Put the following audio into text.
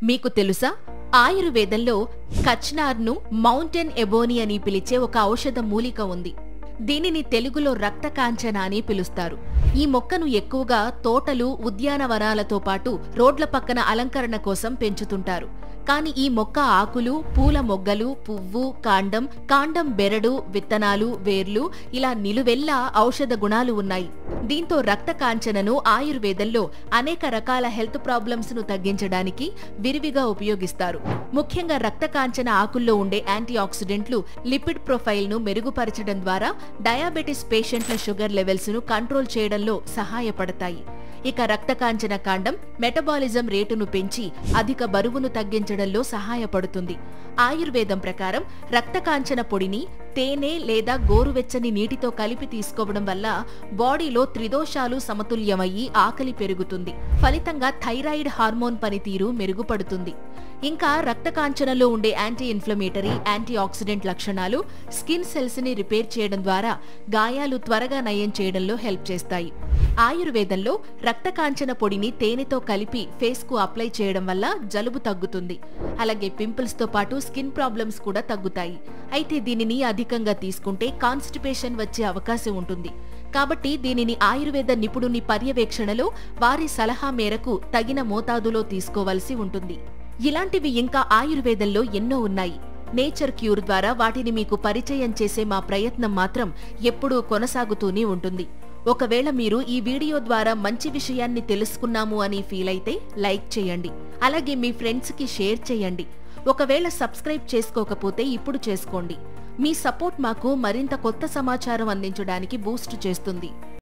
మీకు తెలుసా, ఆయుర్వేదంలో కచ్నార్ను మౌంటైన్ ఎబోనీ అని పిలిచే ఒక ఔషధ మూలిక ఉంది. దీనిని తెలుగులో రక్తకాంచన అని పిలుస్తారు. ఈ మొక్కను ఎక్కువగా తోటలు, ఉద్యానవనాలతో పాటు రోడ్ల పక్కన అలంకరణ కోసం పెంచుతుంటారు. కాని ఈ మొక్క ఆకులు, పూల మొగ్గలు, పువ్వు, కాండం బెరడు, విత్తనాలు, వేర్లు ఇలా నిలువెల్లా ఔషధ గుణాలు ఉన్నాయి. దీంతో రక్తకాంచనను ఆయుర్వేదంలో అనేక రకాల హెల్త్ ప్రాబ్లమ్స్ ను తగ్గించడానికి విరివిగా ఉపయోగిస్తారు. ముఖ్యంగా రక్తకాంచన ఆకుల్లో ఉండే యాంటీ ఆక్సిడెంట్లు లిపిడ్ ప్రొఫైల్ ను మెరుగుపరచడం ద్వారా డయాబెటిస్ పేషెంట్ల షుగర్ లెవెల్స్ ను కంట్రోల్ చేయడంలో సహాయపడతాయి. ఇక రక్తకాంచన కాండం మెటబాలిజం రేటును పెంచి అధిక బరువును తగ్గించడంలో సహాయపడుతుంది. ఆయుర్వేదం ప్రకారం రక్తకాంచన పొడిని తేనె లేదా గోరువెచ్చని నీటితో కలిపి తీసుకోవడం వల్ల బాడీలో త్రిదోషాలు సమతుల్యమయ్యి ఆకలి పెరుగుతుంది. ఫలితంగా థైరాయిడ్ హార్మోన్ పనితీరు మెరుగుపడుతుంది. ఇంకా రక్తకాంచనలో ఉండే యాంటీ ఇన్ఫ్లమేటరీ, యాంటీ ఆక్సిడెంట్ లక్షణాలు స్కిన్ సెల్స్ ని రిపేర్ చేయడం ద్వారా గాయాలు త్వరగా నయం చేయడంలో హెల్ప్ చేస్తాయి. ఆయుర్వేదంలో రక్తకాంచన పొడిని తేనెతో కలిపి ఫేస్ కు అప్లై చేయడం వల్ల జలుబు తగ్గుతుంది. అలాగే పింపుల్స్ తో పాటు స్కిన్ ప్రాబ్లమ్స్ కూడా తగ్గుతాయి. అయితే దీనిని అధికంగా తీసుకుంటే కాన్స్టిపేషన్ వచ్చే అవకాశం ఉంటుంది. కాబట్టి దీనిని ఆయుర్వేద నిపుణుని పర్యవేక్షణలో వారి సలహా మేరకు తగిన మోతాదులో తీసుకోవాల్సి ఉంటుంది. ఇలాంటివి ఇంకా ఆయుర్వేదంలో ఎన్నో ఉన్నాయి. నేచర్ క్యూర్ ద్వారా వాటిని మీకు పరిచయం చేసే మా ప్రయత్నం మాత్రం ఎప్పుడూ కొనసాగుతూనే ఉంటుంది. ఒకవేళ మీరు ఈ వీడియో ద్వారా మంచి విషయాన్ని తెలుసుకున్నాము అని ఫీల్ అయితే లైక్ చేయండి. అలాగే మీ ఫ్రెండ్స్ కి షేర్ చేయండి. ఒకవేళ సబ్స్క్రైబ్ చేసుకోకపోతే ఇప్పుడు చేసుకోండి. మీ సపోర్ట్ మాకు మరింత కొత్త సమాచారం అందించడానికి బూస్ట్ చేస్తుంది.